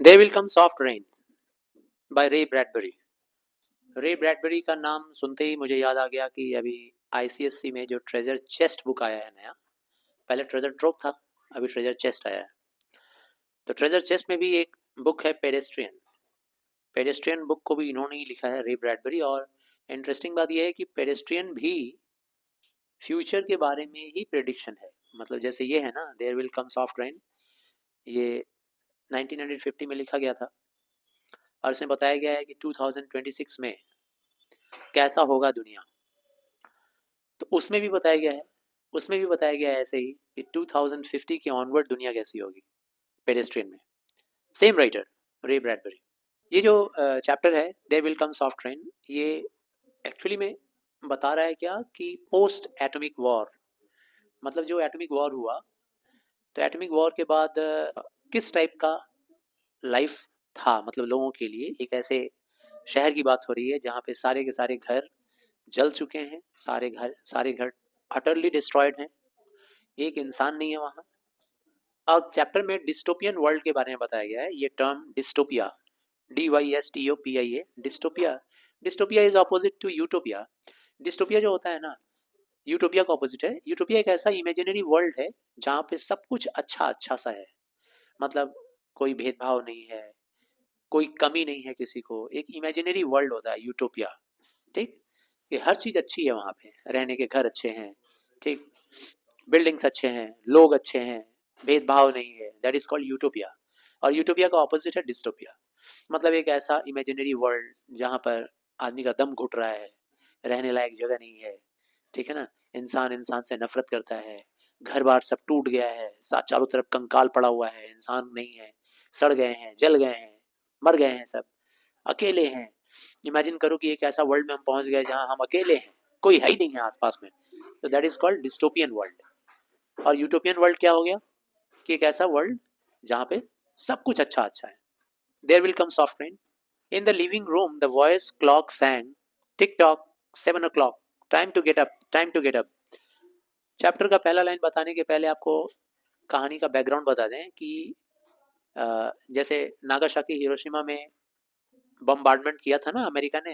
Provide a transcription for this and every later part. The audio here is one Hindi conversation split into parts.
There will come soft rain by Ray Bradbury. Ray Bradbury का नाम सुनते ही मुझे याद आ गया कि अभी आईसीएससी में जो ट्रेजर चेस्ट बुक आया है नया, पहले ट्रेजर ट्रोव था, अभी ट्रेजर चेस्ट आया है। तो ट्रेजर चेस्ट में भी एक बुक है पेडेस्ट्रियन। पेडेस्ट्रियन बुक को भी इन्होंने ही लिखा है, रे ब्रैडबरी। और इंटरेस्टिंग बात यह है कि पेडेस्ट्रियन भी फ्यूचर के बारे में ही प्रेडिक्शन है। मतलब जैसे ये है ना, there will come soft rain, ये 1950 में लिखा गया था और इसमें बताया गया है कि 2026 में कैसा होगा दुनिया। तो उसमें भी बताया गया है, उसमें भी बताया गया है ऐसे ही कि 2050 के ऑनवर्ड दुनिया कैसी होगी पेडेस्ट्रियन में। Same writer, Ray Bradbury. ये जो चैप्टर है there will come soft train, ये एक्चुअली में बता रहा है क्या कि पोस्ट एटॉमिक वॉर, मतलब जो एटॉमिक वॉर हुआ, तो एटॉमिक वॉर के बाद किस टाइप का लाइफ था, मतलब लोगों के लिए। एक ऐसे शहर की बात हो रही है जहाँ पे सारे के सारे घर जल चुके हैं, सारे घर अटरली डिस्ट्रॉयड हैं, एक इंसान नहीं है वहाँ। अब चैप्टर में डिस्टोपियन वर्ल्ड के बारे में बताया गया है। ये term dystopia, DYSTOPIA, dystopia, dystopia is opposite to utopia. Dystopia जो होता है ना, यूटोपिया का ऑपोजिट है। यूटोपिया एक ऐसा इमेजिनरी वर्ल्ड है जहाँ पे सब कुछ अच्छा अच्छा सा है, मतलब कोई भेदभाव नहीं है, कोई कमी नहीं है किसी को। एक इमेजिनरी वर्ल्ड होता है यूटोपिया, ठीक। कि हर चीज अच्छी है वहाँ पे, रहने के घर अच्छे हैं, ठीक, बिल्डिंग्स अच्छे हैं, लोग अच्छे हैं, भेदभाव नहीं है, दैट इज कॉल्ड यूटोपिया। और यूटोपिया का ऑपोजिट है डिस्टोपिया, मतलब एक ऐसा इमेजिनरी वर्ल्ड जहाँ पर आदमी का दम घुट रहा है, रहने लायक जगह नहीं है, ठीक है ना। इंसान इंसान से नफरत करता है, घर बार सब टूट गया है, चारों तरफ कंकाल पड़ा हुआ है, इंसान नहीं है, सड़ गए हैं, जल गए हैं, मर गए हैं सब, अकेले हैं। इमेजिन करो कि एक ऐसा वर्ल्ड में हम पहुंच गए जहां हम अकेले हैं, कोई है ही नहीं है आसपास में। तो that is called dystopian world. और यूटोपियन वर्ल्ड क्या हो गया कि एक ऐसा वर्ल्ड जहां पे सब कुछ अच्छा अच्छा है। There will come soft rain. In the living room the voice clock sang, tick tock 7 o'clock, time to get up, time to get up. Chapter का पहला लाइन बताने के पहले आपको कहानी का बैकग्राउंड बता दें कि जैसे नागासाकी हिरोशिमा में बम्बार्डमेंट किया था ना अमेरिका ने,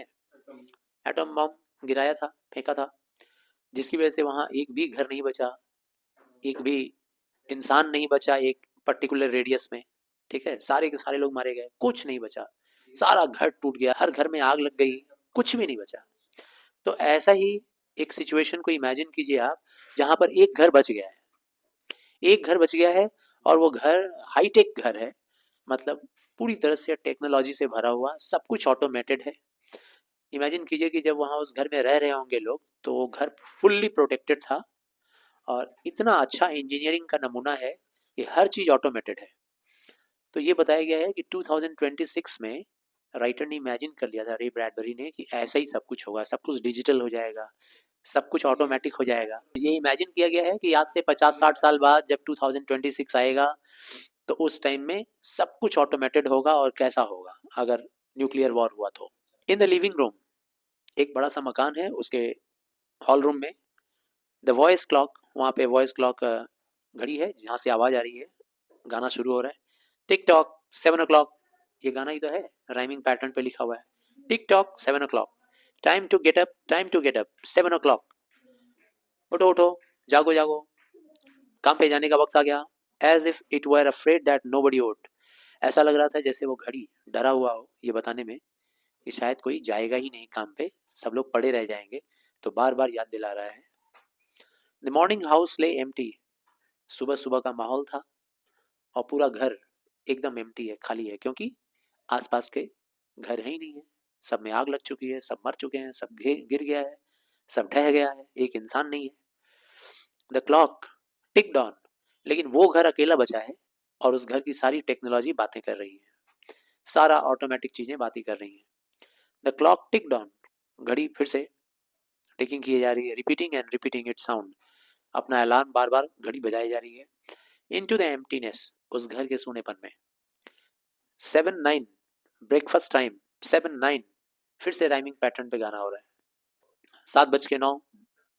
एटम बम गिराया था, फेंका था, जिसकी वजह से वहाँ एक भी घर नहीं बचा, एक भी इंसान नहीं बचा एक पर्टिकुलर रेडियस में, ठीक है। सारे के सारे लोग मारे गए, कुछ नहीं बचा, सारा घर टूट गया, हर घर में आग लग गई, कुछ भी नहीं बचा। तो ऐसा ही एक सिचुएशन को इमेजिन कीजिए आप, जहाँ पर एक घर बच गया है, एक घर बच गया है, और वो घर हाईटेक घर है, मतलब पूरी तरह से टेक्नोलॉजी से भरा हुआ, सब कुछ ऑटोमेटेड है। इमेजिन कीजिए कि जब वहाँ उस घर में रह रहे होंगे लोग, तो वो घर फुल्ली प्रोटेक्टेड था, और इतना अच्छा इंजीनियरिंग का नमूना है कि हर चीज ऑटोमेटेड है। तो ये बताया गया है कि 2026 में राइटर ने इमेजिन कर लिया था, रे ब्रैडबरी ने, कि ऐसा ही सब कुछ होगा, सब कुछ डिजिटल हो जाएगा, सब कुछ ऑटोमेटिक हो जाएगा। ये इमेजिन किया गया है कि आज से 50-60 साल बाद जब 2026 आएगा, तो उस टाइम में सब कुछ ऑटोमेटेड होगा, और कैसा होगा अगर न्यूक्लियर वॉर हुआ तो। इन द लिविंग रूम, एक बड़ा सा मकान है, उसके हॉल रूम में द वॉइस क्लॉक, वहाँ पे वॉइस क्लॉक घड़ी है जहाँ से आवाज़ आ रही है, गाना शुरू हो रहा है। टिक टॉक 7 o'clock, ये गाना ही तो है, राइमिंग पैटर्न पे लिखा हुआ है। Tick tock 7 o'clock, time to get up, time to get up 7 o'clock, उठो उठो, जागो जागो, काम पे जाने का वक्त आ गया। As if it were afraid that nobody would, ऐसा लग रहा था जैसे वो घड़ी डरा हुआ हो ये बताने में कि शायद कोई जाएगा ही नहीं काम पे, सब लोग पड़े रह जाएंगे, तो बार बार याद दिला रहा है। द मॉर्निंग हाउस ले एम्प्टी, सुबह सुबह का माहौल था, और पूरा घर एकदम एम्प्टी है, खाली है, क्योंकि आसपास के घर है ही नहीं है, सब में आग लग चुकी है, सब मर चुके हैं, सब गिर गया है, सब ढह गया है, एक इंसान नहीं है। द क्लॉक टिक डॉन, लेकिन वो घर अकेला बचा है, और उस घर की सारी टेक्नोलॉजी बातें कर रही है, सारा ऑटोमेटिक चीजें बातें कर रही हैं। द क्लॉक टिक डॉन, घड़ी फिर से टिकिंग की जा रही है, repeating and repeating it sound, अपना अलार्म बार बार घड़ी बजाई जा रही है। इनटू द एम्प्टीनेस, उस घर के सूनेपन में। 7-9, ब्रेकफास्ट टाइम, 7-9, फिर से राइमिंग पैटर्न पे गाना हो रहा है। 7 बज के 9,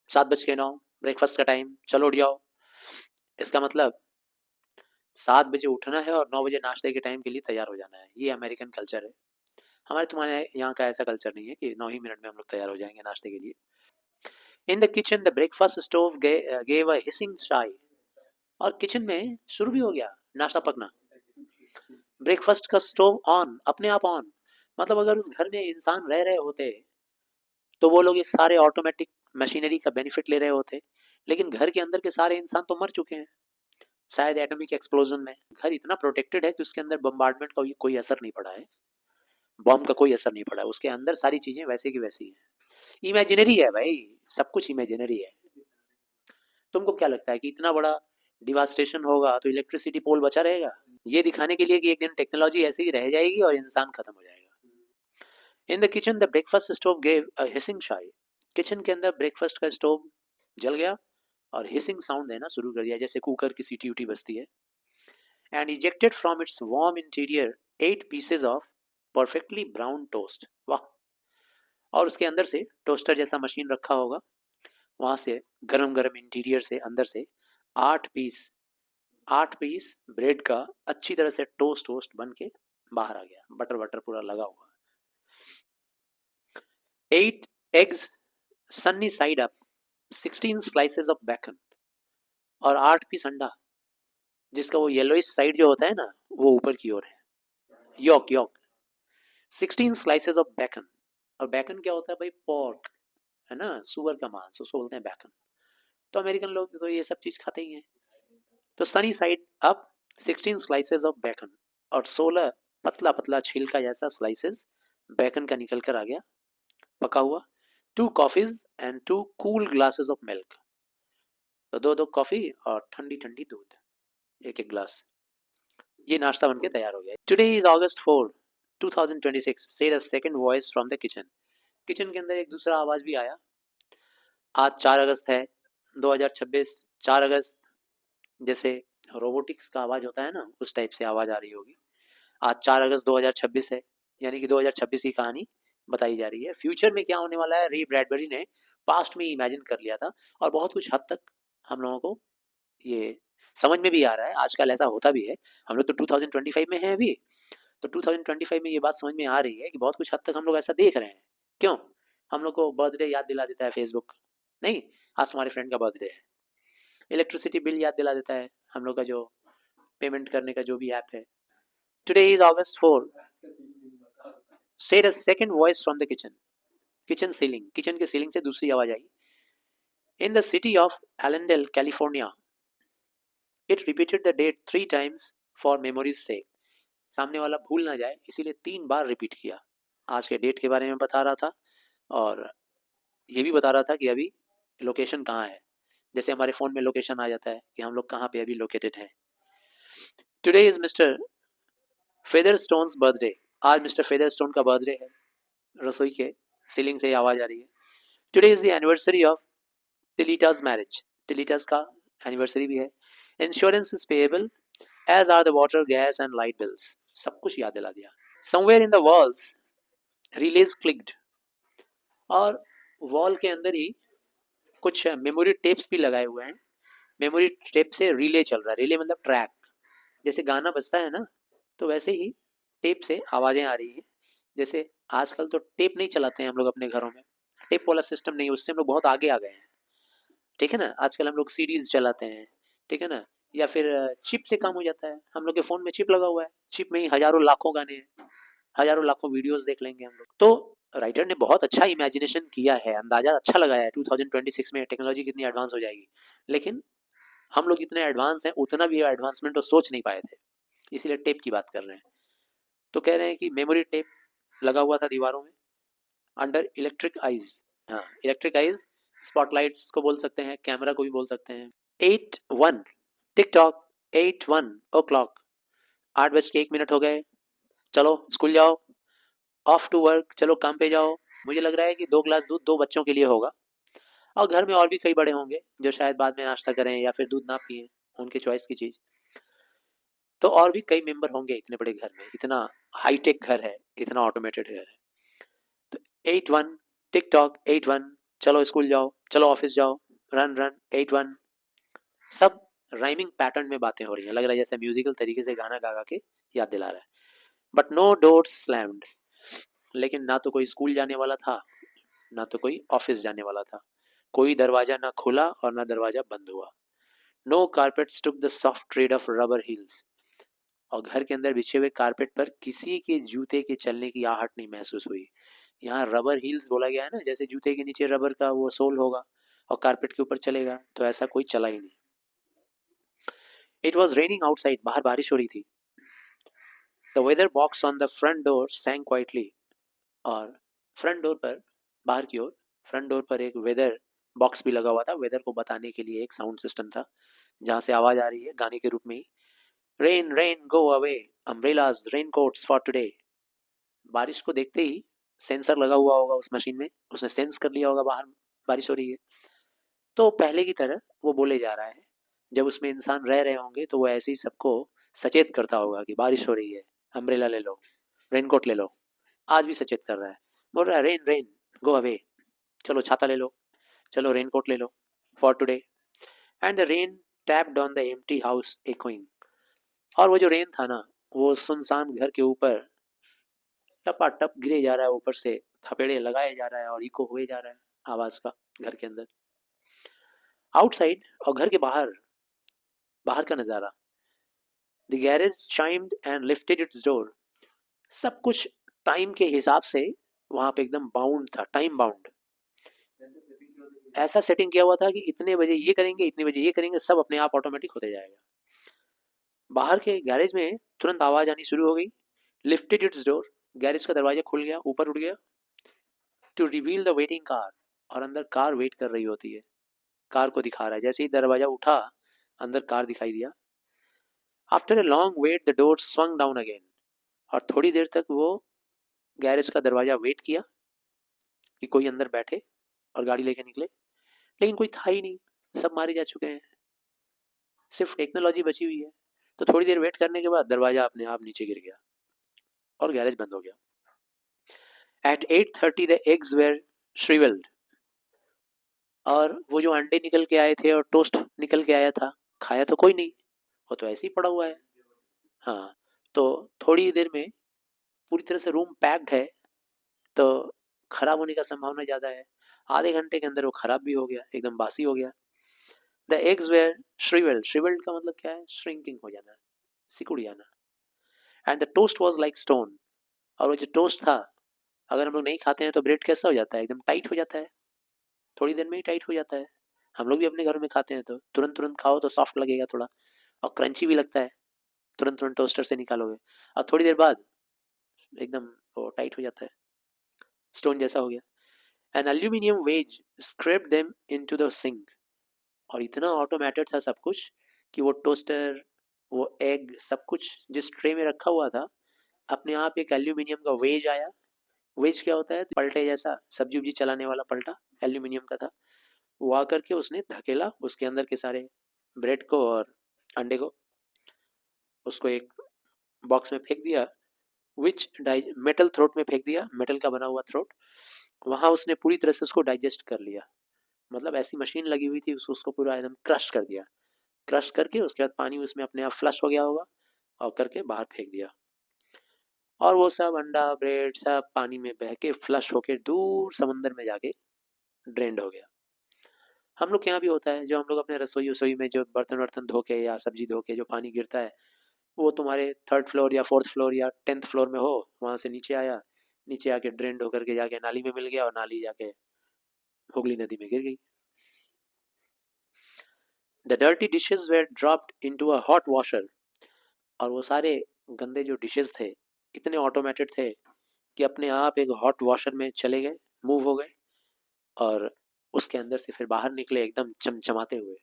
7 बज के 9, ब्रेकफास्ट का टाइम, चलो उठ जाओ। इसका मतलब 7 बजे उठना है और 9 बजे नाश्ते के टाइम के लिए तैयार हो जाना है। ये अमेरिकन कल्चर है। हमारे तुम्हारे यहाँ का ऐसा कल्चर नहीं है कि 9 ही मिनट में हम लोग तैयार हो जाएंगे नाश्ते के लिए। In the kitchen the breakfast stove gave a hissing चाय। और किचन में शुरू भी हो गया नाश्ता पकना। ब्रेकफास्ट का स्टोव ऑन, अपने आप ऑन। मतलब अगर उस घर में इंसान रह रहे होते तो वो लोग इस सारे ऑटोमेटिक मशीनरी का बेनिफिट ले रहे होते, लेकिन घर के अंदर के सारे इंसान तो मर चुके हैं शायद एटॉमिक एक्सप्लोजन में। घर इतना प्रोटेक्टेड है कि उसके अंदर बम्बार्डमेंट का कोई असर नहीं पड़ा है, बॉम्ब का कोई असर नहीं पड़ा है, उसके अंदर सारी चीजें वैसे की वैसी हैं। इमेजिनरी है भाई, सब कुछ इमेजिनरी है। तुमको क्या लगता है कि इतना बड़ा डिवास्टेशन होगा तो इलेक्ट्रिसिटी पोल बचा रहेगा? ये दिखाने के लिए कि एक दिन टेक्नोलॉजी ऐसी ही रह जाएगी और इंसान खत्म हो जाएगा। In the kitchen the breakfast stove gave a hissing शाई। किचन के अंदर ब्रेकफास्ट का स्टोव जल गया और हिसिंग साउंड देना शुरू कर दिया, जैसे कुकर की सीटी उटी बजती है। And ejected from its warm interior 8 pieces of perfectly brown toast. वाह। और उसके अंदर से टोस्टर जैसा मशीन रखा होगा, वहां से गरम गरम इंटीरियर से अंदर से 8 पीस 8 पीस ब्रेड का अच्छी तरह से टोस्ट टोस्ट बन के बाहर आ गया, बटर बटर पूरा लगा हुआ। 8 eggs sunny side up, 16 slices of bacon. और 8 पीस अंडा जिसका वो येलोइश साइड जो होता है ना वो ऊपर की ओर है, yolk yolk. 16 slices of bacon. और बेकन क्या होता है भाई? पोर्क है ना, सुअर का मांस, उसको बोलते हैं बेकन। तो अमेरिकन लोग तो ये सब चीज खाते ही हैं। तो sunny side up 16 slices of bacon और 16 पतला पतला छिलका जैसा स्लाइसेस बेकन का निकल कर आ गया पका हुआ। 2 coffees and 2 cool glasses of milk. तो 2 कॉफी और ठंडी ठंडी दूध, एक एक ग्लास। ये नाश्ता बनके तैयार हो गया। Today is August 4, 2026 said a second voice from the kitchen। Kitchen के अंदर एक दूसरा आवाज भी आया। आज 4 अगस्त है 2026। 4 अगस्त जैसे रोबोटिक्स का आवाज होता है ना, उस टाइप से आवाज आ रही होगी। आज 4 अगस्त 2026 है, यानी कि 2026 की कहानी बताई जा रही है। फ्यूचर में क्या होने वाला है रे ब्रैडबरी ने पास्ट में इमेजिन कर लिया था, और बहुत कुछ हद तक हम लोगों को ये समझ में भी आ रहा है। आजकल ऐसा होता भी है। हम लोग तो 2025 में हैं अभी, तो 2025 में ये बात समझ में आ रही है कि बहुत कुछ हद तक हम लोग ऐसा देख रहे हैं। क्यों? हम लोग को बर्थडे याद दिला देता है फेसबुक, नहीं आज तुम्हारे फ्रेंड का बर्थडे है। इलेक्ट्रिसिटी बिल याद दिला देता है हम लोग का जो पेमेंट करने का जो भी ऐप है। Today is August 4 said a second voice from the kitchen। Kitchen ceiling, kitchen के सीलिंग से दूसरी आवाज आई। In the city of Allendale California it repeated the date 3 times for memory's sake. सामने वाला भूल ना जाए इसीलिए 3 बार रिपीट किया। आज के डेट के बारे में बता रहा था और ये भी बता रहा था कि अभी लोकेशन कहाँ है। जैसे हमारे फ़ोन में लोकेशन आ जाता है कि हम लोग कहाँ पे अभी लोकेटेड हैं। Today is mister Featherstone's birthday. आज मिस्टर फेदरस्टोन का बर्थडे है। रसोई के सीलिंग से आवाज़ आ रही है। Today is the anniversary of Tilita's marriage. Tilita's का एनिवर्सरी भी है। Insurance is payable as are the water gas and light bills. सब कुछ याद दिला दिया। Somewhere in the walls relays clicked. और वॉल के अंदर ही कुछ मेमोरी टेप्स भी लगाए हुए हैं। मेमोरी टेप से रिले चल रहा है। रिले मतलब ट्रैक, जैसे गाना बजता है ना तो वैसे ही टेप से आवाज़ें आ रही हैं। जैसे आजकल तो टेप नहीं चलाते हैं हम लोग अपने घरों में, टेप वाला सिस्टम नहीं, उससे हम लोग बहुत आगे आ गए हैं। ठीक है ना, आजकल हम लोग सीडीज चलाते हैं, ठीक है ना, या फिर चिप से काम हो जाता है। हम लोग के फ़ोन में चिप लगा हुआ है, चिप में ही हज़ारों लाखों गाने हैं, हज़ारों लाखों वीडियोस देख लेंगे हम लोग। तो राइटर ने बहुत अच्छा इमेजिनेशन किया है, अंदाज़ा अच्छा लगाया है 2026 में टेक्नोलॉजी कितनी एडवांस हो जाएगी। लेकिन हम लोग इतने एडवांस हैं, उतना भी एडवांसमेंट तो सोच नहीं पाए थे, इसीलिए टेप की बात कर रहे हैं। तो कह रहे हैं कि मेमोरी टेप लगा हुआ था दीवारों में अंडर इलेक्ट्रिक आइज। हाँ, इलेक्ट्रिक आइज स्पॉटलाइट्स को बोल सकते हैं, कैमरा को भी बोल सकते हैं। 8:01 टिकटॉक 8:01 8:01 हो गए, चलो स्कूल जाओ, ऑफ टू वर्क, चलो काम पे जाओ। मुझे लग रहा है कि 2 गिलास दूध 2 बच्चों के लिए होगा, और घर में और भी कई बड़े होंगे जो शायद बाद में नाश्ता करें या फिर दूध ना पिए, उनके चॉइस की चीज़। तो और भी कई मेंबर होंगे इतने बड़े घर में, इतना हाईटेक घर है, इतना ऑटोमेटेड घर है। तो 8:01 टिकटॉक 8:01 चलो स्कूल जाओ, चलो ऑफिस जाओ, रन रन 8:01 सब राइमिंग पैटर्न में बातें हो रही हैं, लग रहा है जैसे म्यूजिकल तरीके से गाना गा गा के याद दिला रहा है। बट नो डोर स्लैम्ड, लेकिन ना तो कोई स्कूल जाने वाला था, ना तो कोई ऑफिस जाने वाला था। कोई दरवाजा ना खुला और ना दरवाजा बंद हुआ। No carpets took the soft tread of rubber heels, और घर के अंदर बिछे हुए कारपेट पर किसी के जूते के चलने की आहट नहीं महसूस हुई। यहाँ रबर हील्स बोला गया है ना, जैसे जूते के नीचे रबर का वो सोल होगा और कारपेट के ऊपर चलेगा, तो ऐसा कोई चला ही नहीं। इट वॉज रेनिंग आउटसाइड, बाहर बारिश हो रही थी। The weather box on the front door sang quietly, और फ्रंट डोर पर, बाहर की ओर फ्रंट डोर पर एक वेदर बॉक्स भी लगा हुआ था। वेदर को बताने के लिए एक साउंड सिस्टम था जहाँ से आवाज आ रही है गाने के रूप में ही। Rain rain go away, umbrellas raincoats for today. बारिश को देखते ही सेंसर लगा हुआ होगा उस मशीन में, उसने सेंस कर लिया होगा बाहर बारिश हो रही है, तो पहले की तरह वो बोले जा रहा है। जब उसमें इंसान रह रहे होंगे तो वो ऐसे ही सबको सचेत करता होगा कि बारिश हो रही है, अम्ब्रेला ले लो, रेनकोट ले लो। आज भी सचेत कर रहा है, बोल रहा है रेन रेन गो अवे, चलो छाता ले लो, चलो रेनकोट ले लो for today. And the rain tapped on the empty house echoing, और वो जो रेन था ना, वो सुनसान घर के ऊपर टपाटप गिरे जा रहा है, ऊपर से थपेड़े लगाए जा रहा है और इको हुए जा रहा है आवाज का घर के अंदर। आउटसाइड, और घर के बाहर, बाहर का नजारा। The garage chimed and lifted its door, सब कुछ टाइम के हिसाब से वहां पे एकदम बाउंड था, टाइम बाउंड। ऐसा सेटिंग किया हुआ था कि इतने बजे ये करेंगे, इतने बजे ये करेंगे, सब अपने आप ऑटोमेटिक होते जाएगा। बाहर के गैरेज में तुरंत आवाज आनी शुरू हो गई। लिफ्टेड इट्स डोर, गैरेज का दरवाजा खुल गया, ऊपर उठ गया। To reveal the waiting car, और अंदर कार वेट कर रही होती है, कार को दिखा रहा है। जैसे ही दरवाजा उठा, अंदर कार दिखाई दिया। After a long wait the door swung down again, और थोड़ी देर तक वो गैरेज का दरवाजा वेट किया कि कोई अंदर बैठे और गाड़ी लेके निकले, लेकिन कोई था ही नहीं, सब मारे जा चुके हैं, सिर्फ टेक्नोलॉजी बची हुई है। तो थोड़ी देर वेट करने के बाद दरवाजा अपने आप नीचे गिर गया और गैरेज बंद हो गया। एट 8:30 द एग्स वेर श्रिवेल्ड, और वो जो अंडे निकल के आए थे और टोस्ट निकल के आया था, खाया तो कोई नहीं, वो तो ऐसे ही पड़ा हुआ है। हाँ, तो थोड़ी देर में पूरी तरह से रूम पैक्ड है, तो खराब होने का संभावना ज़्यादा है। आधे घंटे के अंदर वो खराब भी हो गया, एकदम बासी हो गया। द एग्स वेर श्रिवेल्ड, श्रिवेल्ड का मतलब क्या है? श्रिंकिंग हो जाना, सिकुड़ जाना। And the toast was like stone, और वो जो टोस्ट था, अगर हम लोग नहीं खाते हैं तो ब्रेड कैसा हो जाता है? एकदम टाइट हो जाता है, थोड़ी देर में ही टाइट हो जाता है। हम लोग भी अपने घर में खाते हैं तो तुरंत तुरंत खाओ तो सॉफ्ट लगेगा थोड़ा, और क्रंची भी लगता है। तुरंत तुरंत टोस्टर से निकालोगे और थोड़ी देर बाद एकदम वो टाइट हो जाता है, स्टोन जैसा हो गया। An aluminium wedge scraped them into the sink, और इतना ऑटोमेटेड था सब कुछ कि वो टोस्टर, वो एग, सब कुछ जिस ट्रे में रखा हुआ था, अपने आप एक एल्यूमिनियम का वेज आया। वेज क्या होता है? पलटे जैसा, सब्जी उब्जी चलाने वाला पलटा, एल्यूमिनियम का था। वो आकर के उसने धकेला उसके अंदर के सारे ब्रेड को और अंडे को, उसको एक बॉक्स में फेंक दिया, विच मेटल थ्रोट में फेंक दिया, मेटल का बना हुआ थ्रोट। वहां उसने पूरी तरह से उसको डाइजेस्ट कर लिया, मतलब ऐसी मशीन लगी हुई थी, उसको पूरा एकदम क्रश कर दिया। क्रश करके उसके बाद पानी उसमें अपने आप फ्लश हो गया होगा, और करके बाहर फेंक दिया, और वो सब अंडा ब्रेड सब पानी में बह के फ्लश होके दूर समंदर में जाके ड्रेंड हो गया। हम लोग के यहाँ भी होता है, जो हम लोग अपने रसोई वसोई में जो बर्तन वर्तन धो के या सब्जी धो के जो पानी गिरता है, वो तुम्हारे थर्ड फ्लोर या फोर्थ फ्लोर या 10th फ्लोर में हो, वहां से नीचे आया, नीचे आके ड्रेंड होकर के जाके नाली में मिल गया, और नाली जाके हुगली नदी में गिर गई। The dirty dishes were dropped into a hot washer, और वो सारे गंदे जो डिशेज थे इतने ऑटोमेटेड थे कि अपने आप एक हॉट वॉशर में चले गए, मूव हो गए, और उसके अंदर से फिर बाहर निकले एकदम चमचमाते हुए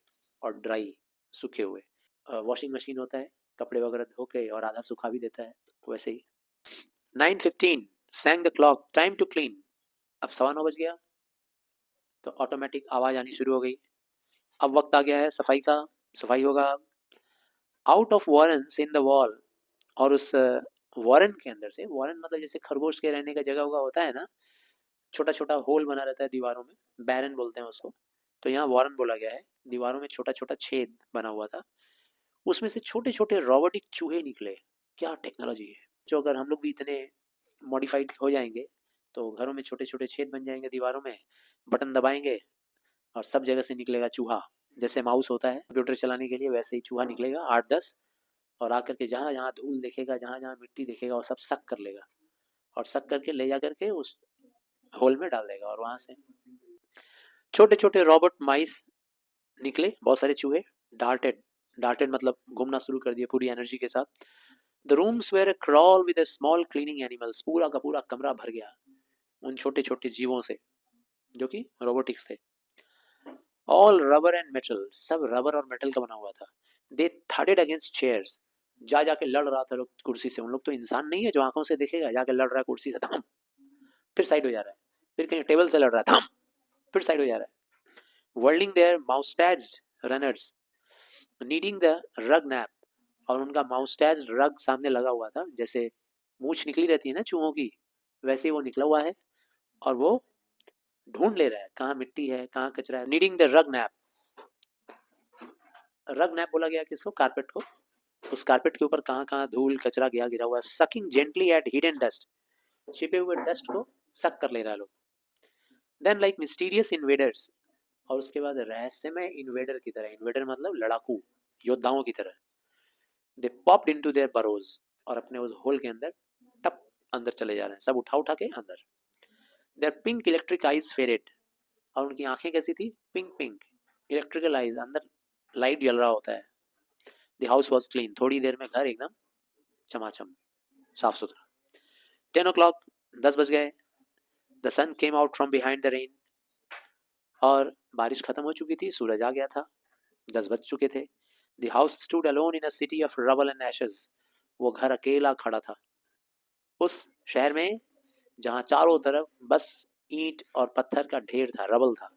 और ड्राई, सूखे हुए। वॉशिंग मशीन होता है, कपड़े वगैरह धो के और आधा सूखा भी देता है, वैसे ही। 9:15 sang the clock, time to clean, अब 9:15 बज गया, तो ऑटोमेटिक आवाज आनी शुरू हो गई, अब वक्त आ गया है सफाई का, सफाई होगा। Out of warrens in the wall, और उस वॉरन के अंदर से, वॉरन मतलब जैसे खरगोश के रहने का जगह होगा होता है ना, छोटा छोटा होल बना रहता है दीवारों में, बैरन बोलते हैं उसको, तो यहाँ वॉरन बोला गया है, दीवारों में छोटा छोटा छेद बना हुआ था, उसमें से छोटे छोटे रोबोटिक चूहे निकले। क्या टेक्नोलॉजी है! जो अगर हम लोग भी इतने मॉडिफाइड हो जाएंगे तो घरों में छोटे छोटे छेद बन जाएंगे दीवारों में, बटन दबाएंगे और सब जगह से निकलेगा चूहा। जैसे माउस होता है कंप्यूटर चलाने के लिए, वैसे ही चूहा निकलेगा 8-10, और आकर के जहाँ जहाँ धूल देखेगा, जहाँ जहाँ मिट्टी देखेगा, वो सब सक कर लेगा और सक करके ले जा करके उस होल में डाल देगा। और वहां से छोटे छोटे रॉबर्ट माइस निकले, बहुत सारे चूहे। डार्टेड, डार्टेड मतलब घूमना शुरू कर दिए पूरी एनर्जी के साथ। The rooms were crawl with small cleaning animals, पूरा का पूरा कमरा भर गया उन छोटे छोटे जीवों से जो कि रोबोटिक्स थे। ऑल रबर एंड मेटल, सब रबर और मेटल का बना हुआ था। दे थर्डेड अगेंस्ट चेयर्स, जा जाके लड़ रहा था लोग कुर्सी से। उन लोग तो इंसान नहीं है जो आंखों से देखेगा, जाके लड़ रहा है कुर्सी से, थम, फिर साइड हो जा रहा है, फिर कहीं टेबल से लड़ रहा है, थम, फिर साइड हो जा रहा है। Whirling their moustached runners, kneading the rug nap, और उनका माउस्टैच्ड रग सामने लगा हुआ था, जैसे मूछ निकली रहती है ना चूहों की, वैसे ही वो निकला हुआ है और वो ढूंढ ले रहा है कहाँ मिट्टी है, कहाँ कचरा है। नीडिंग द रग नैप, रग नैप बोला गया किसको? कारपेट को। उस कारपेट के ऊपर कहाँ कहाँ धूल कचरा गया गिरा हुआ है। Sucking gently at hidden dust, छिपे हुए डस्ट को सक कर ले रहा है लोग। देन लाइक मिस्टीरियस इन्वेडर्स, और उसके बाद रहस्यमय इन्वेडर की तरह, इन्वेडर मतलब लड़ाकू योद्धाओं की तरह, दे पॉप्ड इनटू देयर बरोज, और अपने उस होल के अंदर टप अंदर चले जा रहे हैं, सब उठा उठा के अंदर। Their pink electric eyes faded, और उनकी आंखें कैसी थी? पिंक पिंक इलेक्ट्रिकल आइज, अंदर लाइट जल रहा होता है। द हाउस वॉज क्लीन, थोड़ी देर में घर एकदम चमाचम साफ सुथरा। 10 o'clock, 10 बज गए। The sun came out from behind the rain, और बारिश खत्म हो चुकी थी, सूरज आ गया था, 10 बज चुके थे। The house stood alone in a city of rubble and ashes, वो घर अकेला खड़ा था उस शहर में जहाँ चारों तरफ बस ईंट और पत्थर का ढेर था, रबल था,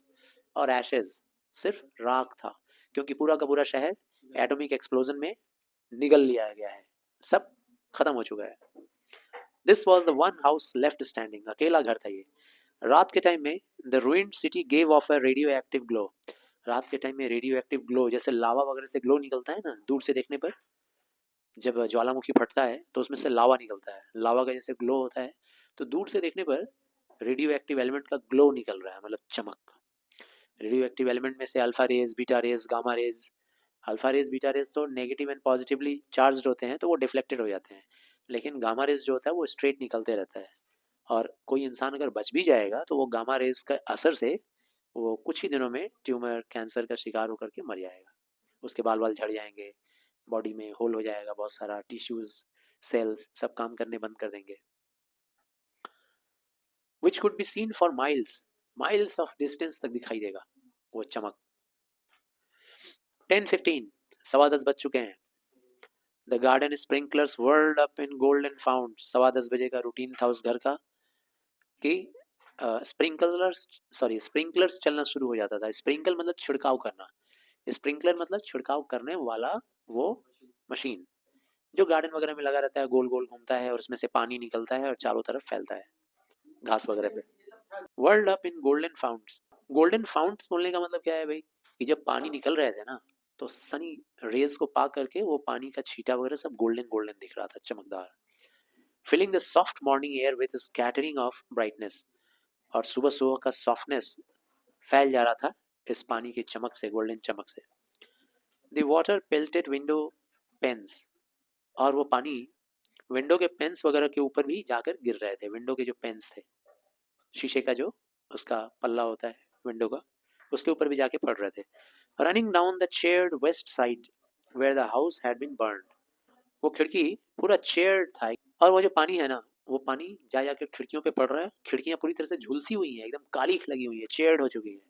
और एशेज सिर्फ राख था, क्योंकि पूरा का पूरा शहर एटॉमिक एक्सप्लोजन में निगल लिया गया है, सब खत्म हो चुका है। This was the one house left standing, अकेला घर था ये। रात के टाइम में the ruined city gave of a radio active glow, रात के टाइम में रेडियो एक्टिव ग्लो, जैसे लावा वगैरह से ग्लो निकलता है ना दूर से देखने पर, जब ज्वालामुखी फटता है तो उसमें से लावा निकलता है, लावा का जैसे ग्लो होता है, तो दूर से देखने पर रेडियो एक्टिव एलिमेंट का ग्लो निकल रहा है, मतलब चमक। रेडियो एक्टिव एलिमेंट में से alpha rays, beta rays, gamma rays. Alpha rays beta rays तो नेगेटिव एंड पॉजिटिवली चार्ज होते हैं तो वो डिफ्लेक्टेड हो जाते हैं, लेकिन गामा रेज जो होता है वो स्ट्रेट निकलते रहता है। और कोई इंसान अगर बच भी जाएगा तो वो गामा रेज का असर से वो कुछ ही दिनों में ट्यूमर कैंसर का शिकार होकर के मर जाएगा, उसके बाल बाल झड़ जाएंगे, बॉडी में होल हो जाएगा, बहुत सारा टिश्यूज सेल्स सब काम करने बंद कर देंगे। Which could be seen for miles, miles of distance तक दिखाई देगा वो चमक। 10:15, 10:15 बज चुके हैं। The garden sprinklers world up in golden found, 10:15 बजे का रूटीन था उस घर का कि स्प्रिंकलर्स चलना शुरू हो जाता था। स्प्रिंकल मतलब छिड़काव करना, स्प्रिंकलर मतलब छिड़काव करने वाला वो मशीन जो गार्डन वगैरह में लगा रहता है, गोल गोल घूमता है और उसमें से पानी निकलता है और चारों तरफ फैलता है घास वगैरह पे। Whirled up in golden founts, golden founts बोलने का मतलब क्या है भाई, कि जब पानी निकल रहे थे ना तो सनी रेज को पा करके वो पानी का छींटा वगैरह सब गोल्डन गोल्डन दिख रहा था, चमकदार। Filling the soft morning air with scattering of brightness, और सुबह सुबह का सॉफ्टनेस फैल जा रहा था इस पानी की चमक से, गोल्डन चमक से। द वाटर पेल्टेड विंडो पेन्स, और वो पानी विंडो के पेन्स वगैरह के ऊपर भी जाकर गिर रहे थे, विंडो के जो पेन्स थे, शीशे का जो उसका पल्ला होता है विंडो का, उसके ऊपर भी जाके पड़ रहे थे। Running down the charred west side where the house had been burned, वो खिड़की पूरा चेयर्ड था, और वो जो पानी है ना वो पानी जा जाकर खिड़कियों पे पड़ रहा है, खिड़कियां पूरी तरह से झुलसी हुई हैं, एकदम काली लगी हुई है, चेयर्ड हो चुकी है।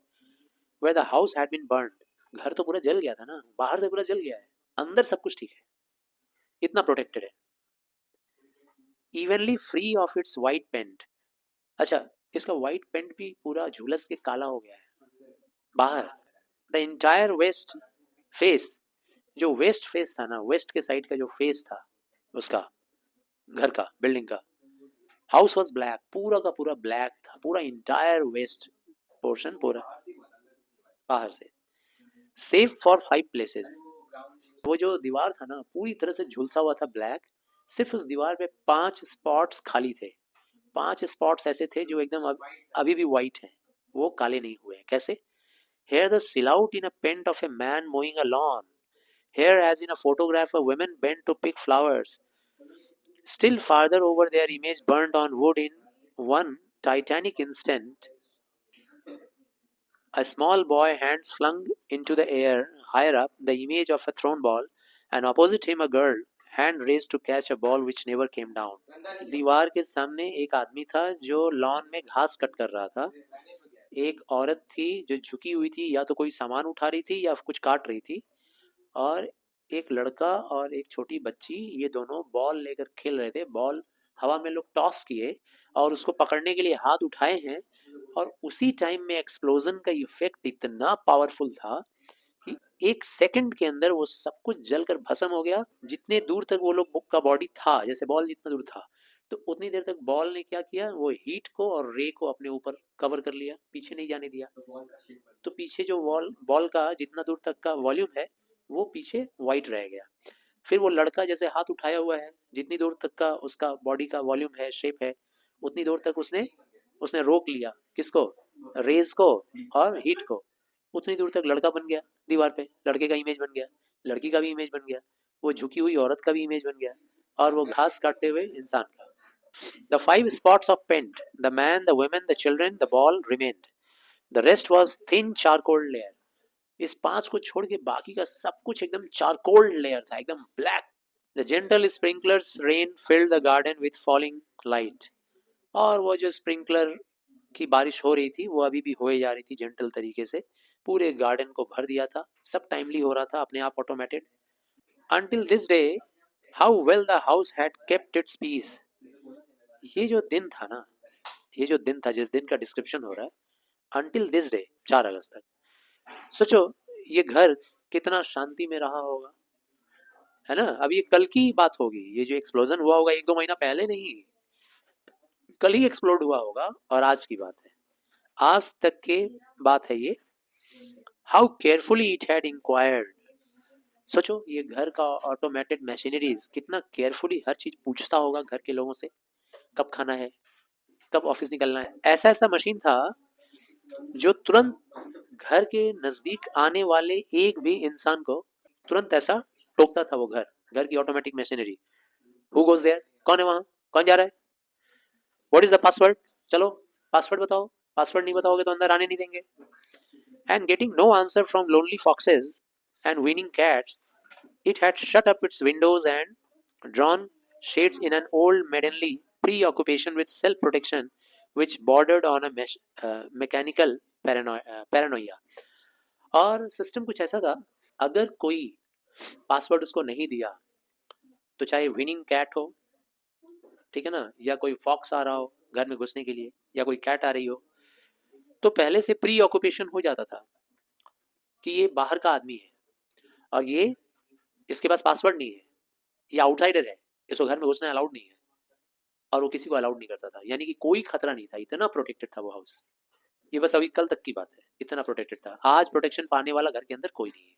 Where the house had been burned, घर तो पूरा जल गया था ना, बाहर से पूरा जल गया है, अंदर सब कुछ ठीक है, इतना प्रोटेक्टेड है। Evenly free of its white paint, अच्छा इसका वाइट पेंट भी पूरा झुलस के काला हो गया है बाहर। द इंटायर वेस्ट फेस, जो वेस्ट फेस था ना, वेस्ट के साइड का जो फेस था उसका, घर का, बिल्डिंग का, हाउस वॉज ब्लैक, पूरा का पूरा ब्लैक था, पूरा इंटायर वेस्ट पोर्शन पूरा। बाहर से, सेफ फॉर 5 प्लेसेस। वो जो दीवार था ना पूरी तरह से झुलसा हुआ था ब्लैक, सिर्फ उस दीवार पे 5 स्पॉट्स खाली थे। 5 स्पॉट्स ऐसे थे जो एकदम अभी भी वाइट हैं, वो काले नहीं हुए हैं। कैसे? Here the silhouette in a paint of a man mowing a lawn. Here, as in a photograph, a woman bent to pick flowers. Still farther over, their image burned on wood in one titanic instant. A small boy, hands flung into the air, higher up, the image of a thrown ball, and opposite him a girl, hand raised to catch a ball which never came down. दीवार के सामने एक आदमी था जो लॉन में घास कट कर रहा था। एक औरत थी जो झुकी हुई थी, या तो कोई सामान उठा रही थी या कुछ काट रही थी, और एक लड़का और एक छोटी बच्ची, ये दोनों बॉल लेकर खेल रहे थे। बॉल हवा में लोग टॉस किए और उसको पकड़ने के लिए हाथ उठाए हैं, और उसी टाइम में एक्सप्लोजन का इफेक्ट इतना पावरफुल था कि 1 सेकंड के अंदर वो सब कुछ जलकर भस्म हो गया। जितने दूर तक वो लोग बुक का बॉडी था, जैसे बॉल जितना दूर था, तो उतनी देर तक बॉल ने क्या किया, वो हीट को और रे को अपने ऊपर कवर कर लिया, पीछे नहीं जाने दिया। तो पीछे जो बॉल का जितना दूर तक का वॉल्यूम है वो पीछे वाइट रह गया। फिर वो लड़का जैसे हाथ उठाया हुआ है, जितनी दूर तक का उसका बॉडी का वॉल्यूम है, शेप है, उतनी दूर तक उसने उसने रोक लिया। किसको? रेज को और हीट को। उतनी दूर तक लड़का बन गया दीवार पे, लड़के का इमेज बन गया, लड़की का भी इमेज बन गया, वो झुकी हुई औरत का भी इमेज बन गया, और वो घास काटते हुए इंसान का। The 5 spots of paint, the man, the women, the children, the ball remained. The rest was thin charcoal layer. इस 5 को छोड़ के बाकी का सब कुछ एकदम चारकोल लेयर था, एकदम black. The gentle sprinklers rain filled the garden with falling light. और वो जो स्प्रिंकलर की बारिश हो रही थी वो अभी भी होए जा रही थी जेंटल तरीके से, पूरे गार्डन को भर दिया था, सब टाइमली हो रहा था, अपने आप automated. Until this day, how well the house had kept its peace. ये जो दिन था ना, ये जो दिन था जिस दिन का डिस्क्रिप्शन हो रहा है, until this day 4 अगस्त तक, सोचो ये घर कितना शांति में रहा होगा, है ना। अब ये कल की बात होगी, ये जो एक्सप्लोजन हुआ होगा 1-2 महीना पहले नहीं, कल ही एक्सप्लोड हुआ होगा, और आज की बात है, आज तक के बात है ये। How carefully it had inquired. सोचो ये घर का ऑटोमेटेड मशीनरीज कितना केयरफुली हर चीज पूछता होगा घर के लोगों से, कब खाना है, कब ऑफिस निकलना है। ऐसा ऐसा मशीन था जो तुरंत घर के नजदीक आने वाले एक भी इंसान को तुरंत ऐसा टोकता था। वो घर की automatic machinery. Who goes there, कौन है वहां, कौन जा रहा है, व्हाट इज द पासवर्ड, चलो पासवर्ड बताओ, पासवर्ड नहीं बताओगे तो अंदर आने नहीं देंगे। And getting no answer from lonely foxes and whining cats, it had shut up its windows and drawn shades in an old maidenly preoccupation with self-protection which bordered on a mechanical paranoia. और सिस्टम कुछ ऐसा था, अगर कोई पासवर्ड उसको नहीं दिया तो चाहे विनिंग कैट हो, ठीक है ना, या कोई फॉक्स आ रहा हो घर में घुसने के लिए, या कोई कैट आ रही हो, तो पहले से प्री ऑक्यूपेशन हो जाता था कि ये बाहर का आदमी है और ये इसके पास पासवर्ड नहीं है, ये आउटसाइडर है, इसको घर में घुसना अलाउड नहीं है, और वो किसी को अलाउड नहीं करता था। यानी कि कोई खतरा नहीं था, इतना प्रोटेक्टेड था वो हाउस। ये बस अभी कल तक की बात है, इतना प्रोटेक्टेड था। आज प्रोटेक्शन पाने वाला घर के अंदर कोई नहीं है।